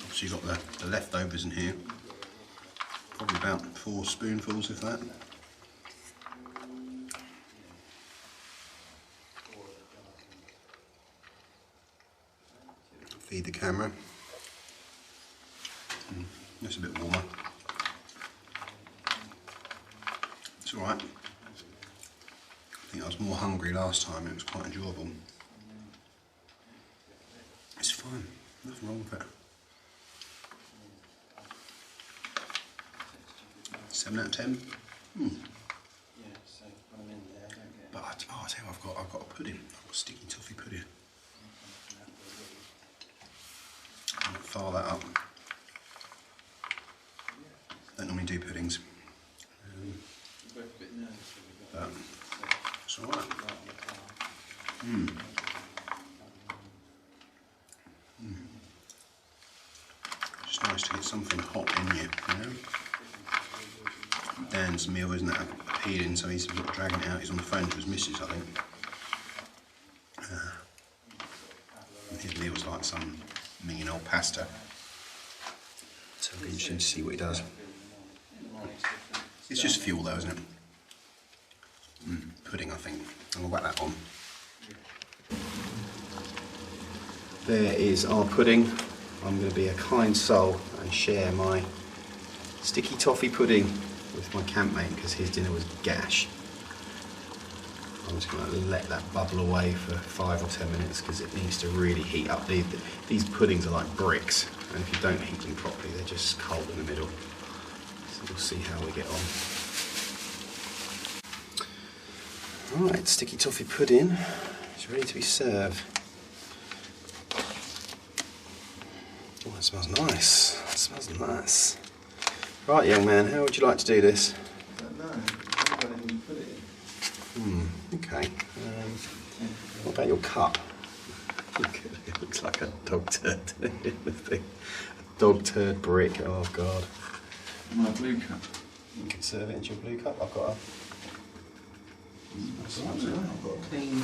Obviously you've got the leftovers in here. Probably about 4 spoonfuls of that. Feed the camera. It's a bit warmer. It's alright. I think I was more hungry last time, it was quite enjoyable. It's fine, nothing wrong with it. 7 out of 10. But I tell you, I've got a pudding. I've got sticky toffee pudding. I'm going to file that up. Don't normally do puddings. But it's alright. It's nice to get something hot in you, you know? Dan's meal isn't that appealing, so he's sort of dragging it out. He's on the phone to his missus, I think. His meal's like some minging old pasta. So it'll be interesting to see what he does. It's just fuel though, isn't it? Pudding, I think. I'm gonna whack that on. There is our pudding. I'm going to be a kind soul and share my sticky toffee pudding with my campmate because his dinner was gash. I'm just going to let that bubble away for 5 or 10 minutes because it needs to really heat up. These puddings are like bricks, and if you don't heat them properly, they're just cold in the middle. So we'll see how we get on. Alright, sticky toffee pudding is ready to be served. Oh, it smells nice. It smells nice. Right, young man, how would you like to do this? I don't know. I haven't got anything to put it in. Okay. What about your cup? Look at it. It looks like a dog turd. A dog turd brick. Oh God. My blue cup. You can serve it into your blue cup. I've got I've got a clean.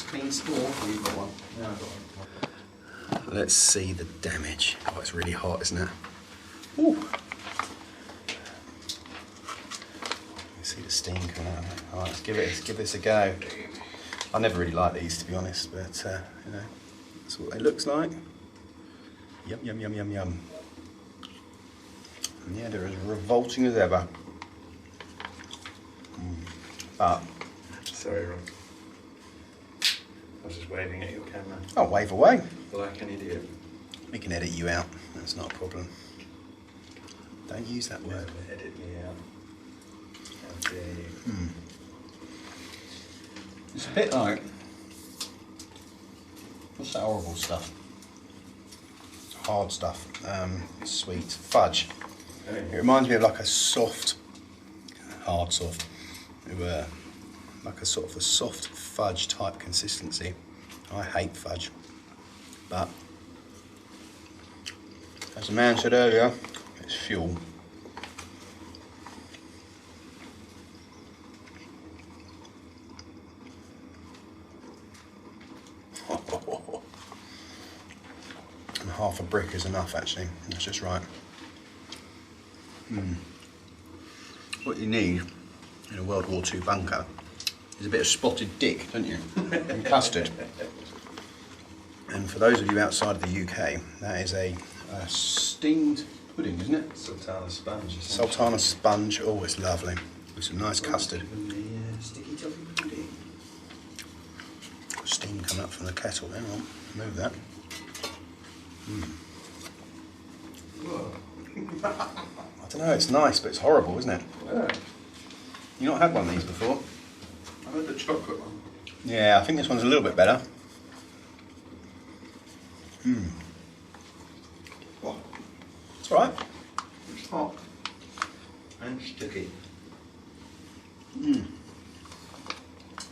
clean store. You've got one. Yeah, I've got one. Let's see the damage. Oh, it's really hot, isn't it? Ooh. You see the steam coming out of it. All right, let's give this a go. I never really like these, to be honest, but you know, that's what it looks like. Yum yum yum yum yum. And yeah, they're as revolting as ever. But Sorry, Ron. I was just waving at your camera. I'll wave away. Like an idiot. We can edit you out. That's not a problem. Don't use that word. Edit me out. How dare you? It's a bit like, what's that horrible stuff? Hard stuff. Sweet fudge. It reminds me of like a soft, hard soft, like a sort of a soft fudge type consistency. I hate fudge, but as the man said earlier, it's fuel. And half a brick is enough, actually. That's just right. What you need in a World War II bunker is a bit of spotted dick, don't you? And custard. And for those of you outside of the UK, that is a steamed pudding, isn't it? Sultana sponge. Sultana sponge. Oh, it's lovely. With some nice custard. Sticky toffee pudding. Steam coming up from the kettle. Hang on, move that. I don't know, it's nice, but it's horrible, isn't it? Yeah. You not had one of these before? I had the chocolate one. Yeah, I think this one's a little bit better. What? It's alright. It's hot. And sticky.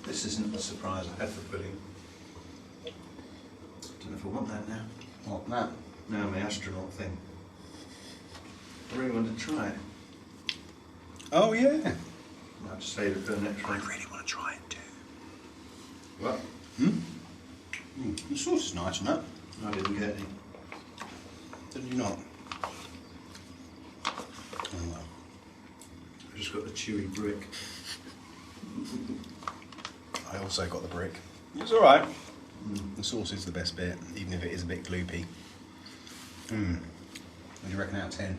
This isn't a surprise. I had the pudding. Don't know if I want that now. What, that? No, my astronaut thing. I really want to try it. Oh, yeah. I'll have to save it for the next one. really want to try it too. What? The sauce is nice, isn't it? I didn't get any. Did you not? Oh, well. I just got the chewy brick. I also got the brick. It's alright. The sauce is the best bit, even if it is a bit gloopy. What do you reckon out of 10?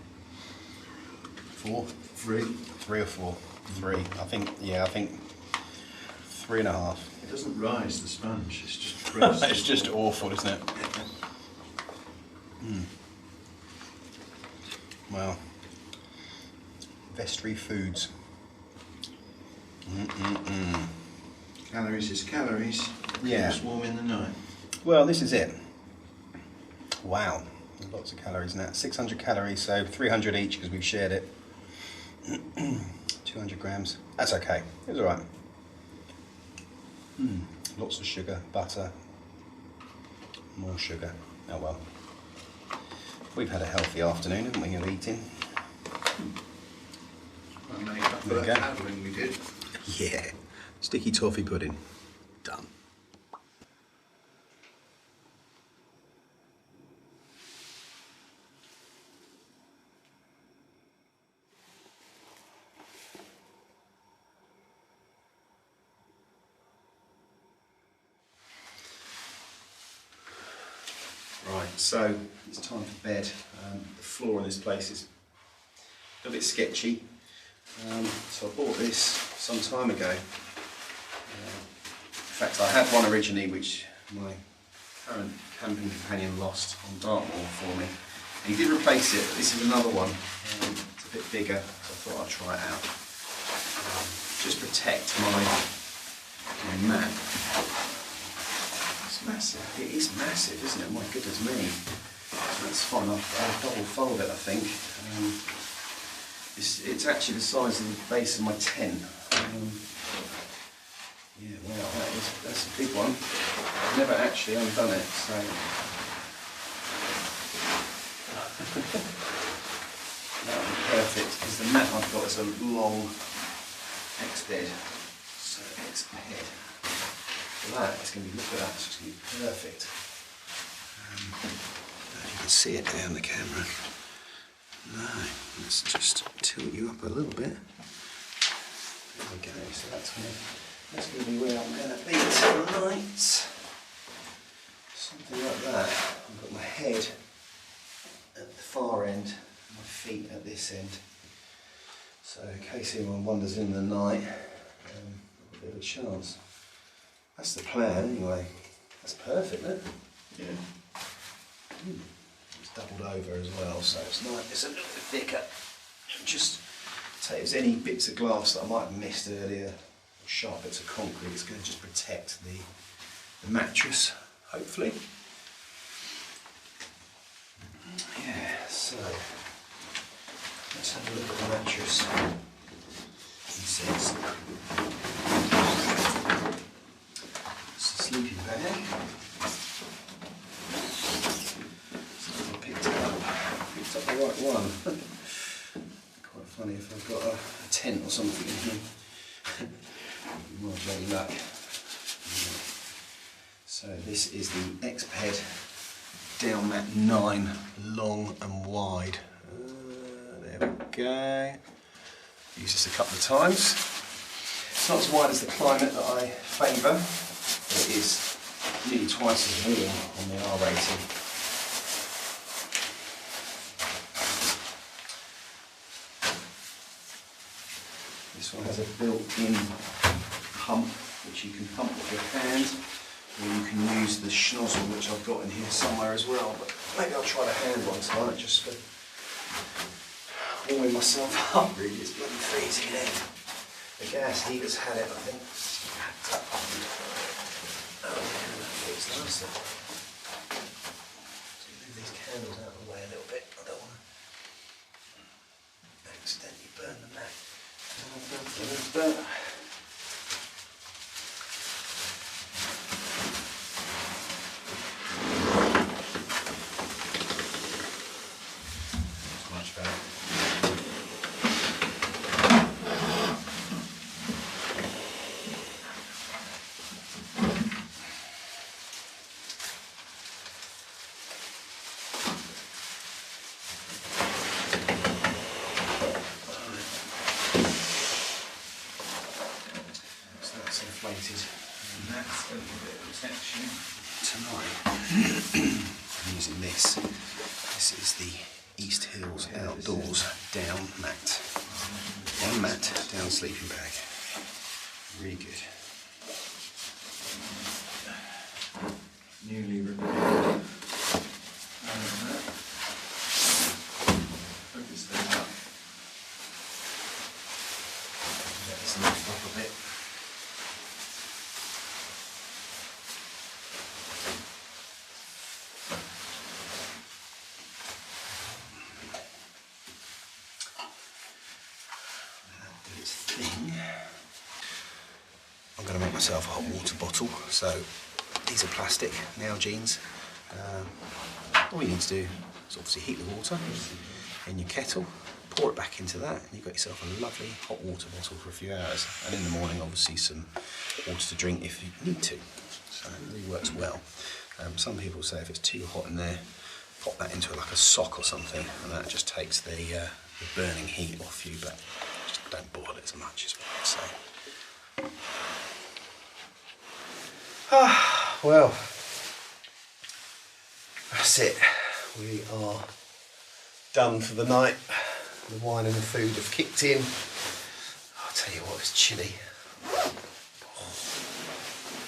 4? 3. 3 or 4? 3. I think 3.5. It doesn't rise, the sponge. It's just pressed. It's just awful, isn't it? Well, Vestry Foods. Calories is calories. Yeah. Keeps warm in the night. Well, this is it. Wow, lots of calories in that. 600 calories, so 300 each because we've shared it. 200 grams. That's okay. It was all right. Lots of sugar, butter, more sugar. Oh well. We've had a healthy afternoon, haven't we, of eating? I make up for There we that go. paddling we did. Yeah. Sticky toffee pudding. Done. Right, so it's time for bed. The floor in this place is a bit sketchy. So I bought this some time ago. In fact, I had one originally which my current camping companion lost on Dartmoor for me. And he did replace it, but this is another one. It's a bit bigger, so I thought I'd try it out. Just protect my mat. It's massive. It is massive, isn't it? My goodness me. fine. I'll double fold it, I think. It's actually the size of the base of my tent. Yeah, wow, that's a big one. I've never actually undone it, so. That would be perfect, because the mat I've got is a long X-bed. So X-bed. That is going to be, look at that, it's just going to be perfect. You can see it there on the camera. No, let's just tilt you up a little bit. There we go, so that's going to be where I'm going to be tonight. Something like that. I've got my head at the far end, my feet at this end. So in case anyone wanders in the night, I've got a bit of a chance. That's the plan anyway. That's perfect, isn't it? Yeah. It's doubled over as well, so it's nice. It's a little bit thicker. Just take if there's any bits of glass that I might have missed earlier, or sharp bits of concrete, it's going to just protect the mattress, hopefully. Yeah, so let's have a look at the mattress. He says it's a sleeping bag. Picked up the right one. Quite funny if I've got a tent or something in here. More bloody luck. So this is the X-Ped down mat 9, long and wide. There we go. Used this a couple of times. It's not as wide as the climate that I favour, but it is nearly twice as warm on the R rating. This one has a built-in pump which you can pump with your hand, or you can use the schnozzle which I've got in here somewhere as well, but maybe I'll try the hand one tonight just for warming myself up. Really, it's bloody freezing in here. The gas heater's had it, I think. Oh yeah, that feels nice. So move these candles out of the way a little bit. I don't want to accidentally burn the mat. Much better. Inflated, and that's a little bit of protection. Tonight I'm using this. This is the East Hills Outdoors down mat. Down mat, down sleeping bag. Really good. Newly repaired. Focus those up. Let this lift up a bit. I'm going to make myself a hot water bottle. So these are plastic Nalgene's. All you need to do is obviously heat the water in your kettle, pour it back into that, and you've got yourself a lovely hot water bottle for a few hours. And in the morning, obviously, some water to drink if you need to. So it really works well. Some people say if it's too hot in there, pop that into like a sock or something, and that just takes the burning heat off you, but just don't boil it as much, is what I'd say. Well, that's it. We are done for the night. The wine and the food have kicked in. I'll tell you what, it's chilly.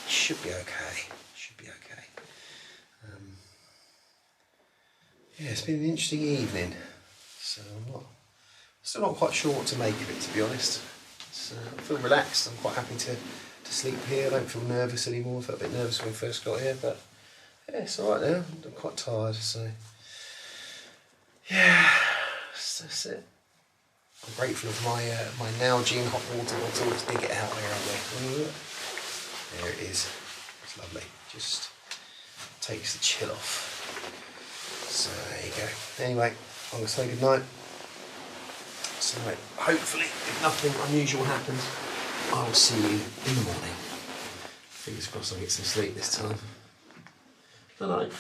Should be okay. Should be okay. Yeah, it's been an interesting evening. So I'm still not quite sure what to make of it, to be honest. I feel relaxed. I'm quite happy to sleep here. I don't feel nervous anymore. I felt a bit nervous when we first got here, but yeah, it's alright now. I'm quite tired, so Yeah, that's it. I'm grateful of my Nalgene hot water bottle. Let's dig it out. Where are we? There it is. It's lovely. Just takes the chill off. So there you go. Anyway, I'm going to say goodnight. So hopefully, if nothing unusual happens, I will see you in the morning. Fingers crossed I'll get some sleep this time. Good night.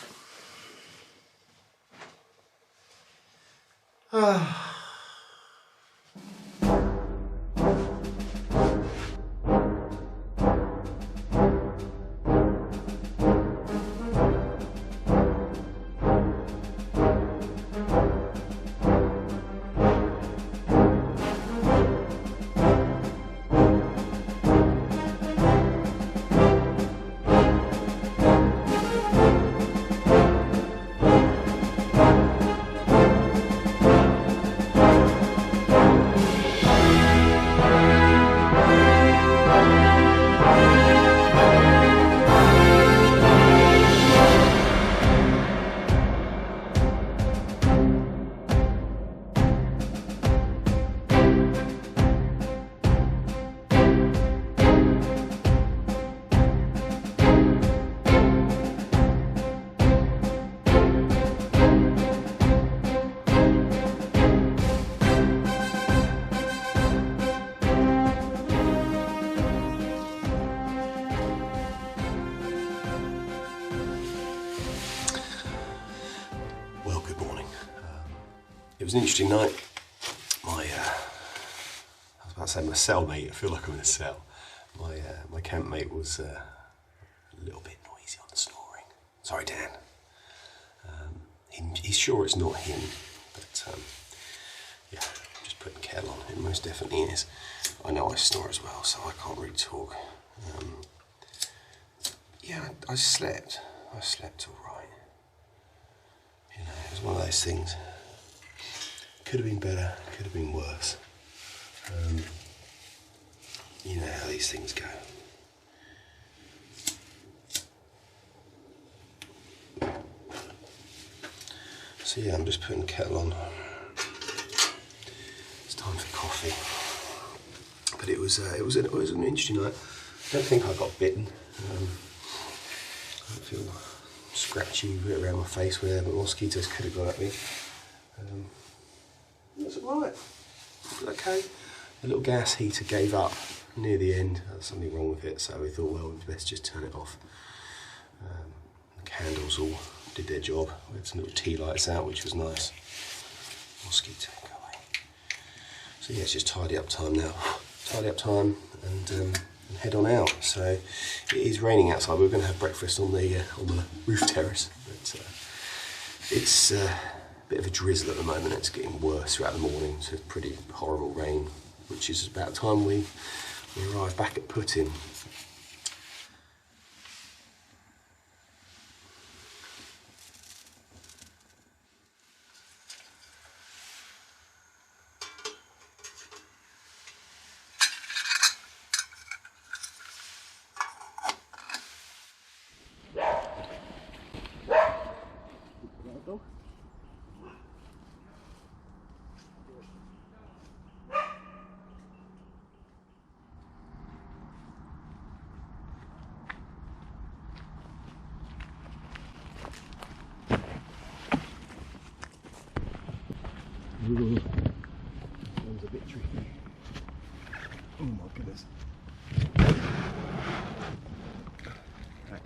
It was an interesting night. I was about to say my cellmate, I feel like I'm in a cell. My campmate was a little bit noisy on the snoring. Sorry, Dan. He's sure it's not him, but yeah, I'm just putting kettle on. It most definitely is. I know I snore as well, so I can't really talk. Yeah, I slept all right. You know, it was one of those things. Could have been better, could have been worse. You know how these things go. So yeah, I'm just putting the kettle on. It's time for coffee. But it was an interesting night. I don't think I got bitten. I feel scratchy bit around my face where the mosquitoes could have got at me. It was alright. It was okay. The little gas heater gave up near the end. There was something wrong with it, so we thought, well, we'd best just turn it off. The candles all did their job. We had some little tea lights out, which was nice. Mosquito, go away. So yeah, it's just tidy up time now. Tidy up time and head on out. So it is raining outside. We were going to have breakfast on the roof terrace, but it's a bit of a drizzle at the moment. It's getting worse throughout the morning. It's a pretty horrible rain, which is about time we arrive back at Putin. That was a bit tricky. Oh my goodness. That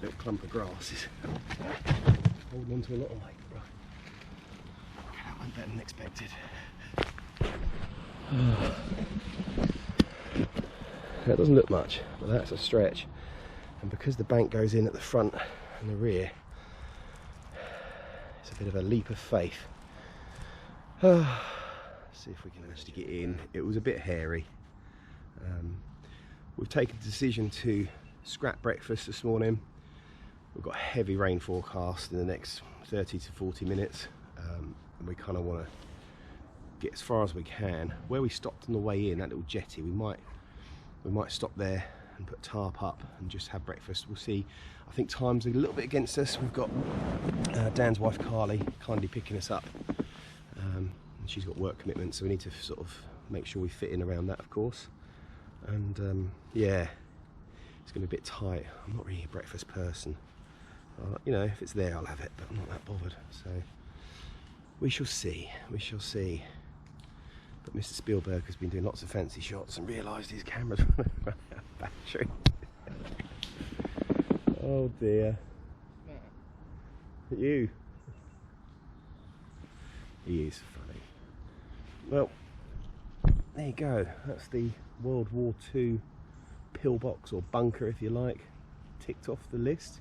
little clump of grass is holding on to a lot of weight. Right. That went better than expected. That doesn't look much, but that's a stretch. And because the bank goes in at the front and the rear, it's a bit of a leap of faith. See if we can manage to get in. It was a bit hairy. We've taken the decision to scrap breakfast this morning. We've got a heavy rain forecast in the next 30 to 40 minutes, and we kind of want to get as far as we can. Where we stopped on the way in, that little jetty, we might stop there and put tarp up and just have breakfast. We'll see. I think time's a little bit against us. We've got Dan's wife Carly kindly picking us up, and she's got work commitments, so we need to sort of make sure we fit in around that, of course. And yeah, it's going to be a bit tight. I'm not really a breakfast person. You know, if it's there I'll have it, but I'm not that bothered. So we shall see, we shall see. But Mr. Spielberg has been doing lots of fancy shots and realised his camera's running out of battery. Oh dear. You. He is funny. Well, there you go. That's the World War II pillbox, or bunker if you like, ticked off the list.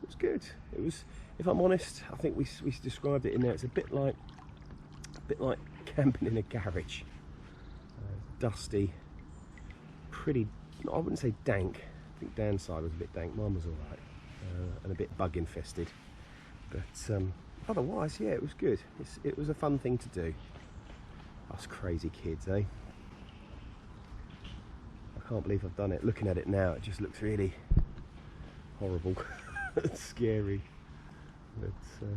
It was good. It was, if I'm honest, I think we described it in there. It's a bit like camping in a garage. Dusty, pretty. I wouldn't say dank. I think Dan's side was a bit dank. Mine was all right, and a bit bug infested. But otherwise, yeah, it was good. It was a fun thing to do. Us crazy kids, eh? I can't believe I've done it. Looking at it now, it just looks really horrible. Scary, but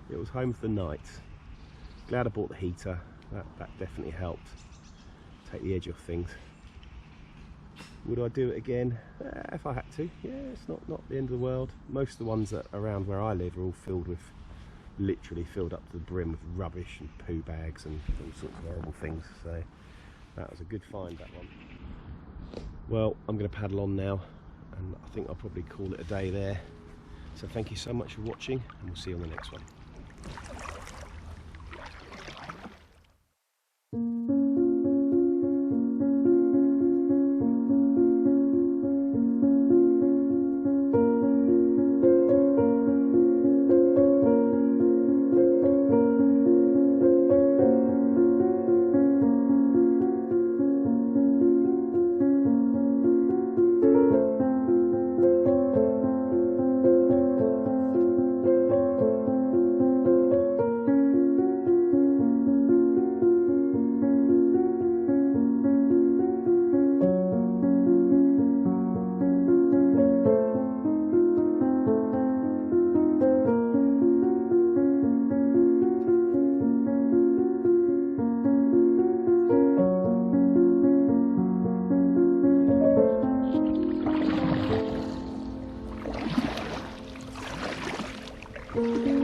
it was home for the night. Glad I bought the heater. That definitely helped take the edge off things. Would I do it again? If I had to, yeah. It's not the end of the world. Most of the ones that around where I live are all filled with, literally filled up to the brim with rubbish and poo bags and all sorts of horrible things. So that was a good find, that one. Well, I'm going to paddle on now, and I think I'll probably call it a day there. So thank you so much for watching, and we'll see you on the next one. Thank you.